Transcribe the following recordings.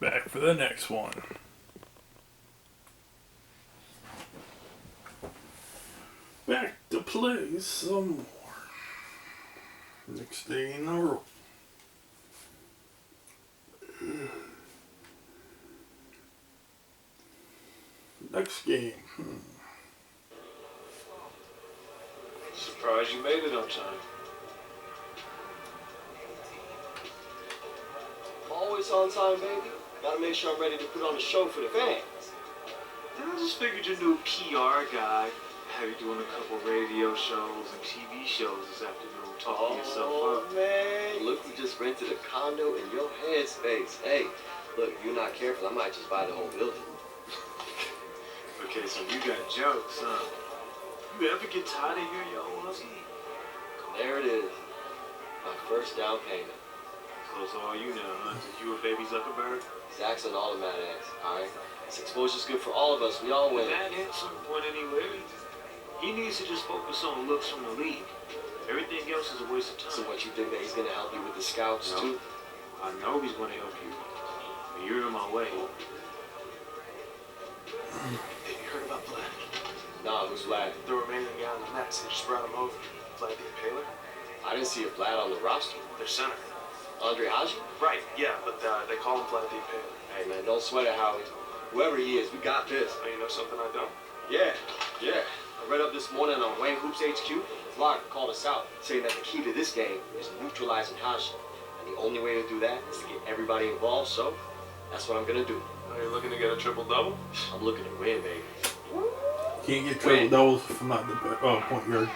Back for the next one. Back to play some more. Next day in a row. Next game. Surprised you made it on time. Always on time, baby. Gotta make sure I'm ready to put on a show for the fans. I just figured your new PR guy had you doing a couple radio shows and TV shows this afternoon, talking yourself up. Oh, man. Look who just rented a condo in your headspace. Hey, look, if you're not careful, I might just buy the whole building. Okay, so you got jokes, huh? You ever get tired of hearing your own hustle? There it is. My first down payment. So it's all you now, huh? Since you a baby Zuckerberg? Zach's an all the Mad Ants, alright? This exposure's good for all of us. We all win. Mad Ants aren't going anywhere. He needs to just focus on looks from the league. Everything else is a waste of time. So what, you think that he's going to help you with the scouts, too? I know he's going to help you. But you're in my way. Have you heard about Vlad? Nah, who's Vlad? The remaining guy on the Nets. They just brought him over. Vlad the Impaler? I didn't see a Vlad on the roster. Their center. Andre Haji? Right, yeah, but they call him Vlad the Impaler. Hey, man, don't sweat it, Howie. Whoever he is, we got this. Oh, you know something I don't? Yeah. I read up this morning on Wayne Hoops HQ. Vlad called us out, saying that the key to this game is neutralizing Haji. And the only way to do that is to get everybody involved, so that's what I'm going to do. Are you looking to get a triple-double? I'm looking to win, baby. Can't get triple doubles if I'm not the point guard.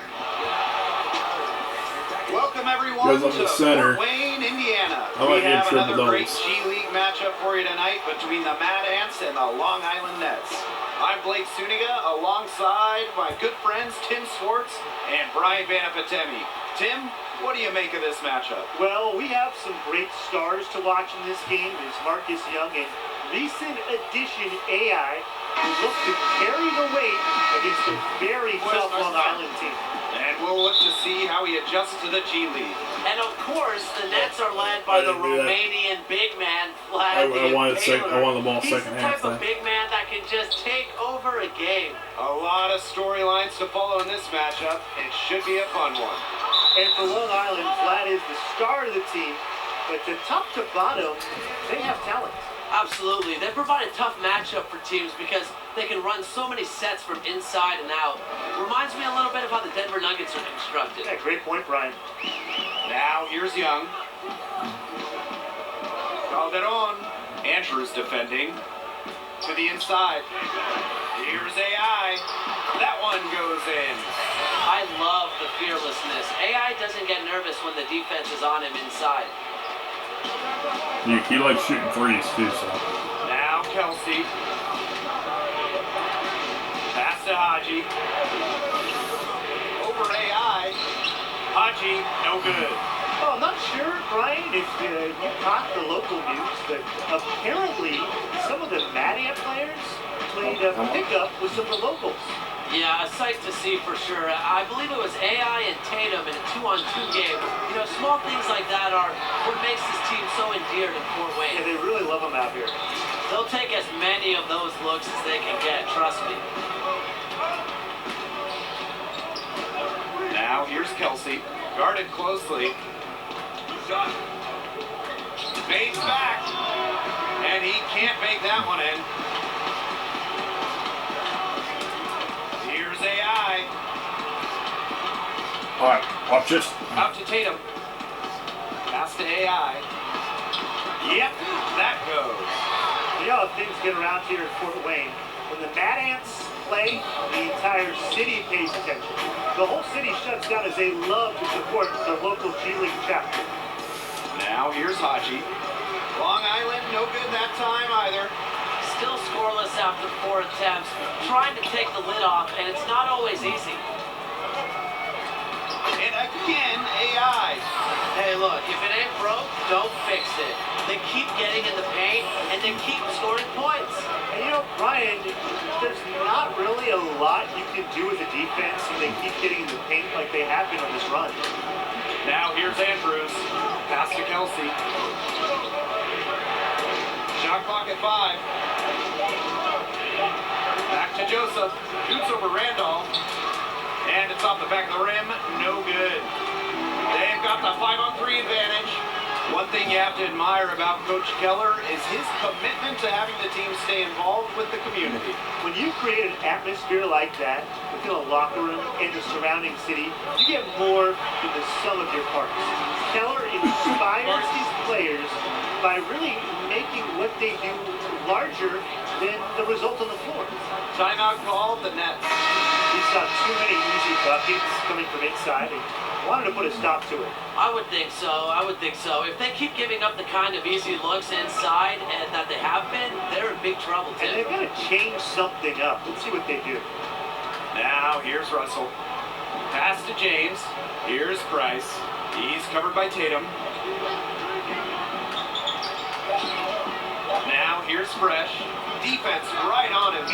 Welcome everyone Goes up to the center. Fort Wayne, Indiana. I like We have triple another great doubles. G League matchup for you tonight between the Mad Ants and the Long Island Nets. I'm Blake Suniga alongside my good friends Tim Swartz and Brian Banapatemi. Tim, what do you make of this matchup? Well, we have some great stars to watch in this game. There's Marcus Young and recent addition AI, who looks to carry the weight against a very tough Long Island team. And we'll look to see how he adjusts to the G League. And of course, the Nets are led by the Romanian big man, Vlad the I wanted the ball He's second the half. type of big man that can just take over a game. A lot of storylines to follow in this matchup. It should be a fun one. And for Long Island, Vlad is the star of the team, but the top to bottom, they have talent. Absolutely. They provide a tough matchup for teams because they can run so many sets from inside and out. Reminds me a little bit of how the Denver Nuggets are constructed. Yeah, great point, Brian. Now here's Young. Calderon. Andrews defending. To the inside. Here's AI. That one goes in. I love the fearlessness. AI doesn't get nervous when the defense is on him inside. He likes shooting threes too, so. Now Kelsey. Pass to Haji. Over AI. Haji, no good. Oh, I'm not sure, Brian, if you caught the local news, but apparently some of the Mad Ant players played a pickup with some of the locals. Yeah, a sight to see for sure. I believe it was AI and Tatum in a 2-on-2 game. You know, small things like that are what makes this team so endeared in Fort Yeah, Wayne. they really love them out here. They'll take as many of those looks as they can get, trust me. Now here's Kelsey. Guarded closely. Fades back. And he can't make that one in. Here's AI. Alright, watch this. Out to Tatum. Pass to AI. Yep, that goes. You know how things get around here in Fort Wayne. When the Mad Ants play, the entire city pays attention. The whole city shuts down as they love to support their local G League chapter. Now here's Haji. Long Island, no good that time either. Still scoreless after 4 attempts, trying to take the lid off, and it's not always easy. And again, AI. Hey, look, if it ain't broke, don't fix it. They keep getting in the paint, and they keep scoring points. And you know, Brian, there's not really a lot you can do with the defense when they keep getting in the paint like they have been on this run. Now here's Andrews. Pass to Kelsey. Shot clock at 5. Back to Joseph. Shoots over Randolph. And it's off the back of the rim. No good. They've got the 5-on-3 advantage. One thing you have to admire about Coach Keller is his commitment to having the team stay involved with the community. When you create an atmosphere like that within a locker room and the surrounding city, you get more than the sum of your parts. Keller inspires these players by really making what they do larger than the result on the floor. Timeout called, the Nets. He saw too many easy buckets coming from inside and wanted to put a stop to it. I would think so. I would think so. If they keep giving up the kind of easy looks inside and that they have been, they're in big trouble, And Tim. they've got to change something up. Let's see what they do. Now here's Russell. Pass to James. Here's Price. He's covered by Tatum. Now here's Fresh. Defense right on him.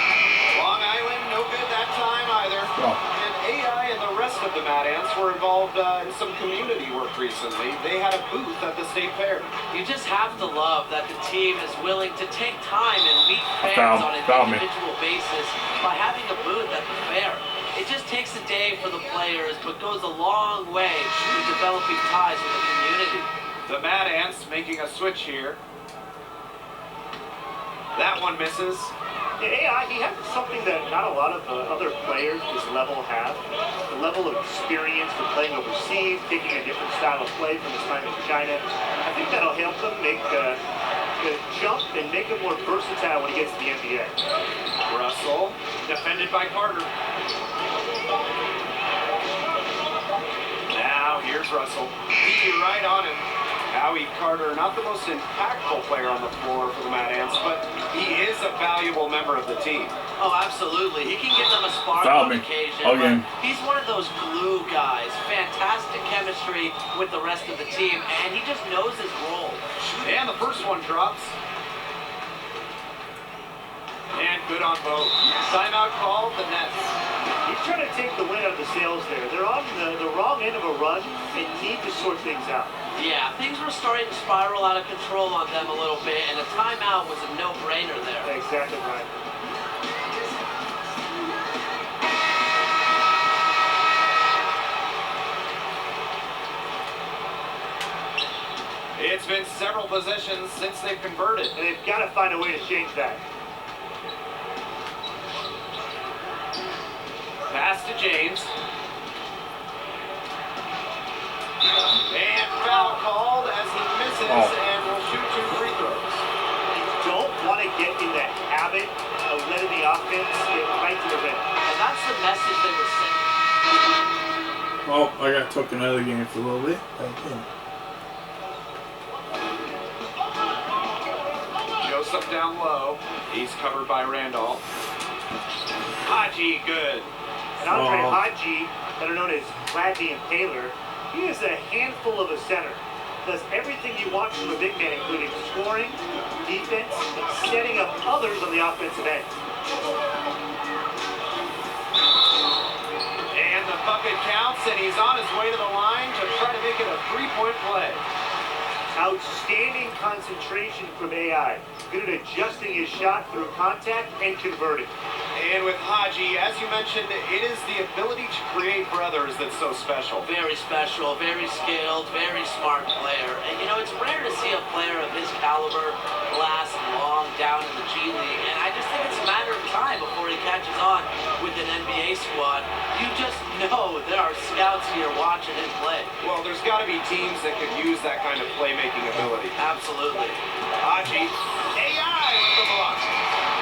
Long Island, no good that time either. And AI and the rest of the Mad Ants were involved in some community work recently. They had a booth at the State Fair. You just have to love that the team is willing to take time and meet fans on an individual basis by having a booth at the fair. It just takes a day for the players, but goes a long way in developing ties with the community. The Mad Ants making a switch here. That one misses. Yeah, AI, he has something that not a lot of other players his level have. The level of experience for playing overseas, taking a different style of play from his time in China. I think that'll help him make the jump and make him more versatile when he gets to the NBA. Russell, defended by Carter. Now here's Russell. He right on him. Howie Carter, not the most impactful player on the floor for the Mad Ants, but he is a valuable member of the team. Oh, absolutely. He can give them a spark on occasion. But he's one of those glue guys. Fantastic chemistry with the rest of the team, and he just knows his role. And the first one drops. And good on both. Timeout called, the Nets. He's trying to take the wind out of the sails there. They're on the wrong end of a run. They need to sort things out. Yeah, things were starting to spiral out of control on them a little bit, and a timeout was a no-brainer there. Exactly right. It's been several possessions since they've converted. And they've got to find a way to change that. Pass to James. And foul called as he misses and will shoot 2 free throws. You don't want to get in the habit of letting the offense get right to the rim. And that's the message they were sending. Oh, I got taken out of the game for a little bit. Thank you. Joseph down low. He's covered by Randolph. Haji, good. And Andre Haji, better known as Gladney and Taylor, he is a handful of a center. Does everything you want from a big man, including scoring, defense, and setting up others on the offensive end. And the bucket counts, and he's on his way to the line to try to make it a 3-point play. Outstanding concentration from AI. Good at adjusting his shot through contact and converting. And with Haji, as you mentioned, it is the ability to create for others that's so special. Very special, very skilled, very smart player. And you know, it's rare to see a player of his caliber last long down in the G League. And I just think it's a matter of time before he catches on with an NBA squad. You just know there are scouts here watching him play. Well, there's got to be teams that could use that kind of playmaking ability. Absolutely. Haji, AI with the block.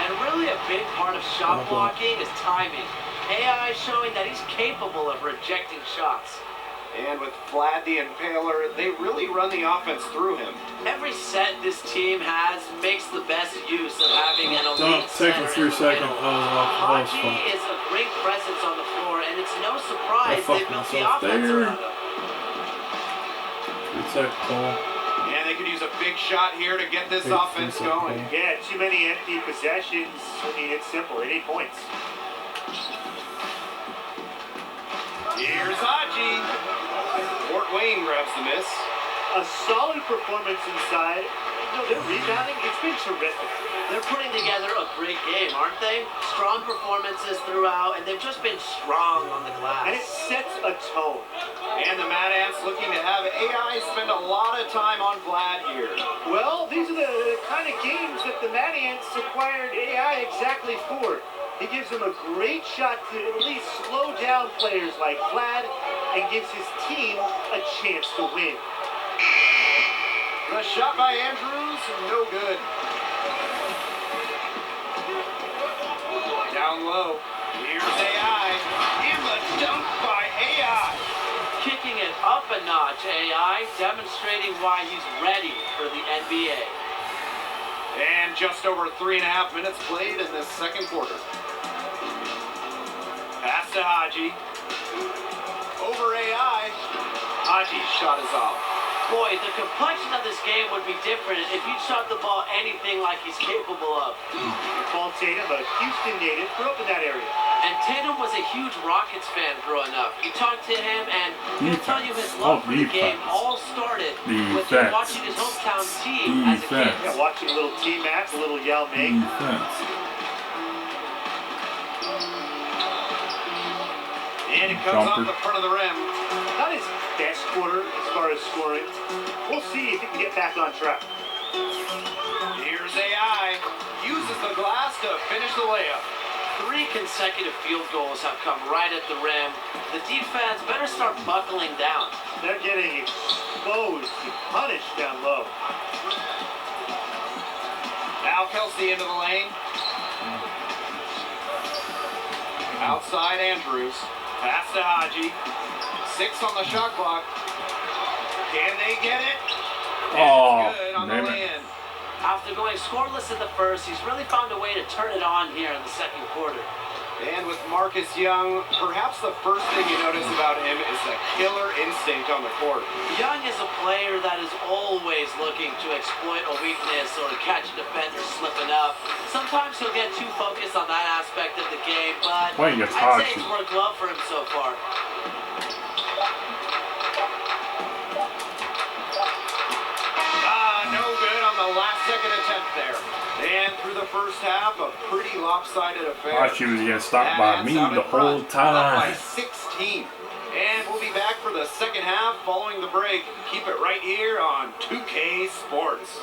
And really a big part of shot blocking is timing. AI showing that he's capable of rejecting shots. And with Vladdy and Paler, they really run the offense through him. Every set this team has makes the best use of having an elite Second center. through second. Haji is a great presence on the floor, and it's no surprise they built the offense around him. It's that call. And they could use a big shot here to get this offense going. Yeah, too many empty possessions. I mean, it's simple. They need points. Here's Haji. Fort Wayne grabs the miss. A solid performance inside. No, their rebounding, it's been terrific. They're putting together a great game, aren't they? Strong performances throughout, and they've just been strong on the glass. And it sets a tone. And the Mad Ants looking to have AI spend a lot of time on Vlad here. Well, these are the kind of games that the Mad Ants acquired AI exactly for. He gives them a great shot to at least slow down players like Vlad and gives his team a chance to win. The shot by Andrews, no good. Down low. Here's AI. And the dunk by AI. Kicking it up a notch, AI, demonstrating why he's ready for the NBA. And just over 3.5 minutes played in this second quarter. Pass to Haji. Over AI. Haji's shot is off. Boy, the complexion of this game would be different if he shot the ball anything like he's capable of. Paul Tatum, a Houston native, grew up in that area. And Tatum was a huge Rockets fan growing up. You talk to him and he'll tell you his love for the game all started with him watching his hometown team as a kid. Yeah, watching a little T-Mac, a little Yao Ming. And it comes off the front of the rim. Not his best quarter as far as scoring. We'll see if he can get back on track. Here's AI. Uses the glass to finish the layup. 3 consecutive field goals have come right at the rim. The defense better start buckling down. They're getting exposed and punished down low. Now Kelsey into the lane. Outside Andrews. Pass to Haji. 6 on the shot clock. Can they get it? Oh, good on the lay-in. After going scoreless in the first, he's really found a way to turn it on here in the second quarter. And with Marcus Young, perhaps the first thing you notice about him is the killer instinct on the court. Young is a player that is always looking to exploit a weakness or catch a defender slipping up. Sometimes he'll get too focused on that aspect of the game, but I'd say it's worked well for him so far. No good on the last second attempt there. And through the first half, a pretty lopsided affair. I thought she was getting stopped by me the whole time. By 16. And we'll be back for the second half following the break. Keep it right here on 2K Sports.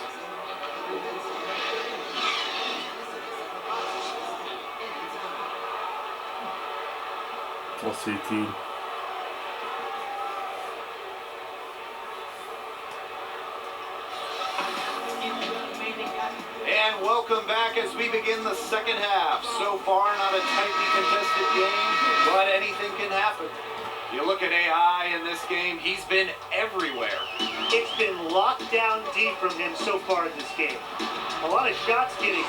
We'll see, team. And welcome back as we begin the second half. So far, not a tightly contested game, but anything can happen. You look at AI in this game, he's been everywhere. It's been locked down deep from him so far in this game. A lot of shots getting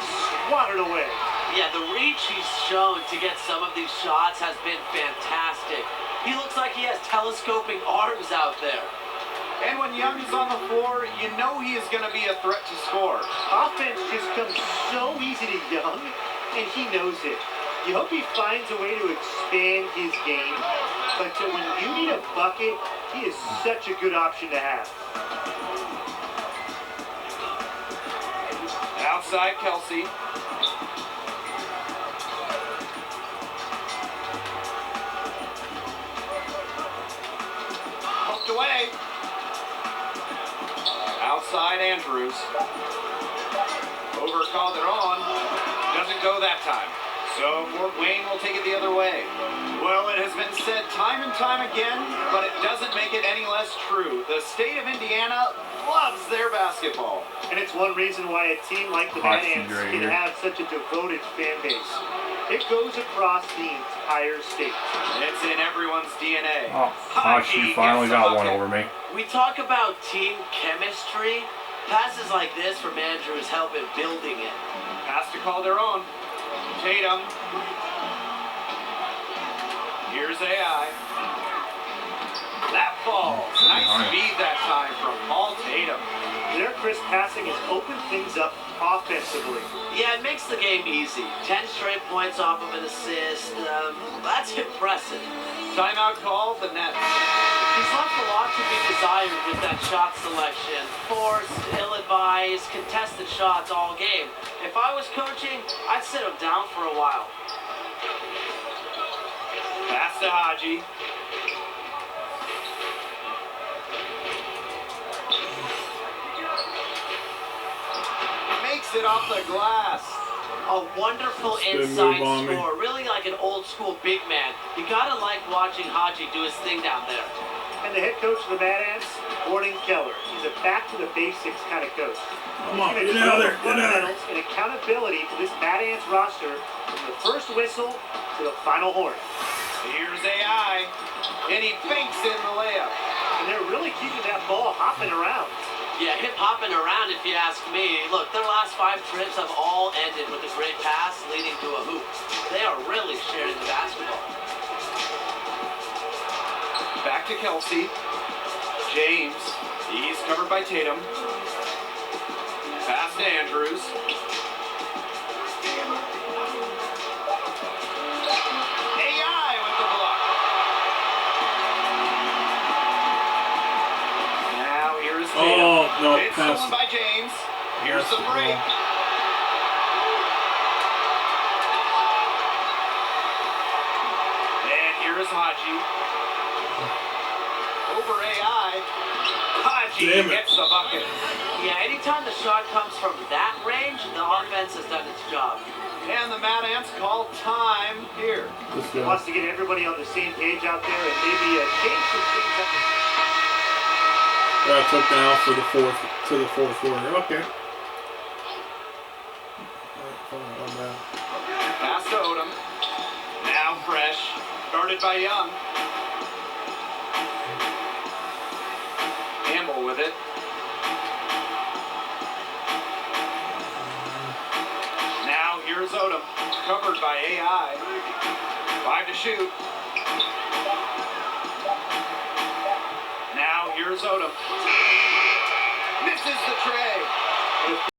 swatted away. Yeah, the reach he's shown to get some of these shots has been fantastic. He looks like he has telescoping arms out there. And when Young is on the floor, you know he is going to be a threat to score. Offense just comes so easy to Young, and he knows it. You hope he finds a way to expand his game, but when you need a bucket, he is such a good option to have. Outside Kelsey. Poked away. Outside Andrews. Over Calderon. Doesn't go that time. So Fort Wayne will take it the other way. Well, it has been said time and time again, but it doesn't make it any less true. The state of Indiana loves their basketball. And it's one reason why a team like the Mad Ants can have such a devoted fan base. It goes across the entire state. It's in everyone's DNA. Oh, she finally got one over me. We talk about team chemistry. Passes like this from Andrews help in building it. Pass to Calderon. Tatum. Here's AI. That falls. Nice speed that time from Paul Tatum. Their crisp passing has opened things up offensively. Yeah, it makes the game easy. 10 straight points off of an assist. That's impressive. Timeout called, the Nets. He's left a lot to be desired with that shot selection. Forced, ill-advised, contested shots all game. If I was coaching, I'd sit him down for a while. Pass to Haji. Makes it off the glass. A wonderful Good inside move on me. score, really like an old school big man. You gotta like watching Haji do his thing down there. And the head coach of the Mad Ants, Gordon Keller. He's a back to the basics kind of coach. Come on, He's get gonna out of show there, the get out of there. fundamentals and accountability to this Mad Ants roster from the first whistle to the final horn. Here's AI, and he fakes in the layup. And they're really keeping that ball hopping around. Yeah, hip hopping around if you ask me. Look, their last 5 trips have all ended with a great pass leading to a hoop. They are really sharing the basketball. Back to Kelsey. James, he's covered by Tatum. Pass to Andrews. AI with the block. Now here's Tatum. Oh, no, It's pass. stolen by James. Here's the Pass, break. no. And here is Haji. Over AI. Haji Damn it. gets the bucket. Yeah, anytime the shot comes from that range, the offense has done its job. And the Mad Ants call time here. Let's He go. wants to get everybody on the same page out there and maybe change some things up. Got took down for the fourth quarter. Okay. Pass to Odom. Now fresh. Guarded by Young. Campbell with it. Now here's Odom. Covered by AI. 5 to shoot. Now here's Odom. Misses the tray.